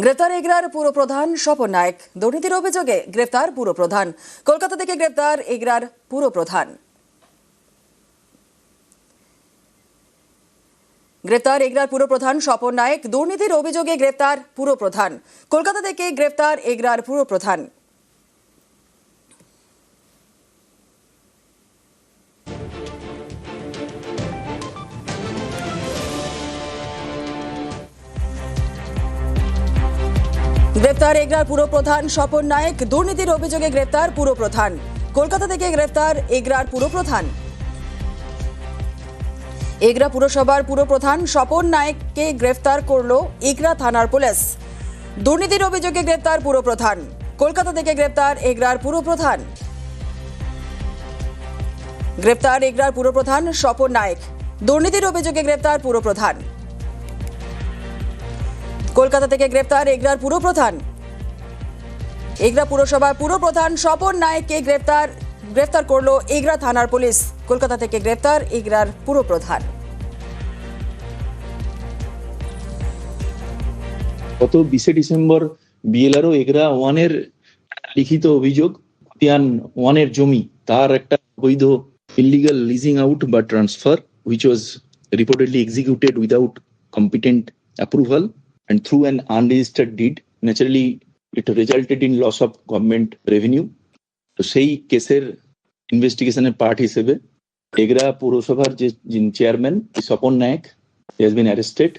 গ্রেফতার এগরার পুরপ্রধান স্বপন নায়েক। দুর্নীতির অভিযোগে গ্রেফতার পুরপ্রধান। কলকাতা থেকে গ্রেফতার এগরার পুরপ্রধান। গ্রেফতার এগরার পুরপ্রধান স্বপন নায়েক। দুর্নীতির অভিযোগে গ্রেফতার পুরপ্রধান। কলকাতা থেকে গ্রেফতার এগরার পুরপ্রধান। গ্রেফতার এগরার পুরপ্রধান স্বপন নায়েক। দুর্নীতির অভিযোগে গ্রেফতার পুরপ্রধান। কলকাতা থেকে গ্রেফতার এগরার পুরপ্রধান। এগরা পুরসভার পুরপ্রধান স্বপন নায়েককে গ্রেফতার করল এগরা থানার পুলিশ। দুর্নীতির অভিযোগে গ্রেফতার পুরপ্রধান। কলকাতা থেকে গ্রেফতার এগরার পুরপ্রধান। গ্রেফতার এগরার পুরপ্রধান স্বপন নায়েক। দুর্নীতির অভিযোগে গ্রেফতার পুরপ্রধান। কলকাতা থেকে গ্রেফতার এগরার পুরপ্রধান। এগরা পুরসভার পুরপ্রধান স্বপন নায়েককে গ্রেফতার করল এগরা থানার পুলিশ। কলকাতা থেকে গ্রেফতার এগরার পুরপ্রধান। গত 20 ডিসেম্বর বিএলআরও এগরা ওয়ানের লিখিত অভিযোগ খতিয়ান ওয়ানের জমি তার একটা বৈধ ইলিগাল লিজিং আউট বা transfer which was reportedly executed without competent approval and through an unregistered deed. Naturally, it resulted in loss of government revenue. তো সেই কেসের ইনভেস্টিগেশনের পার্ট হিসেবে এগরা পৌরসভার যে chairman Swapan Nayek he has been arrested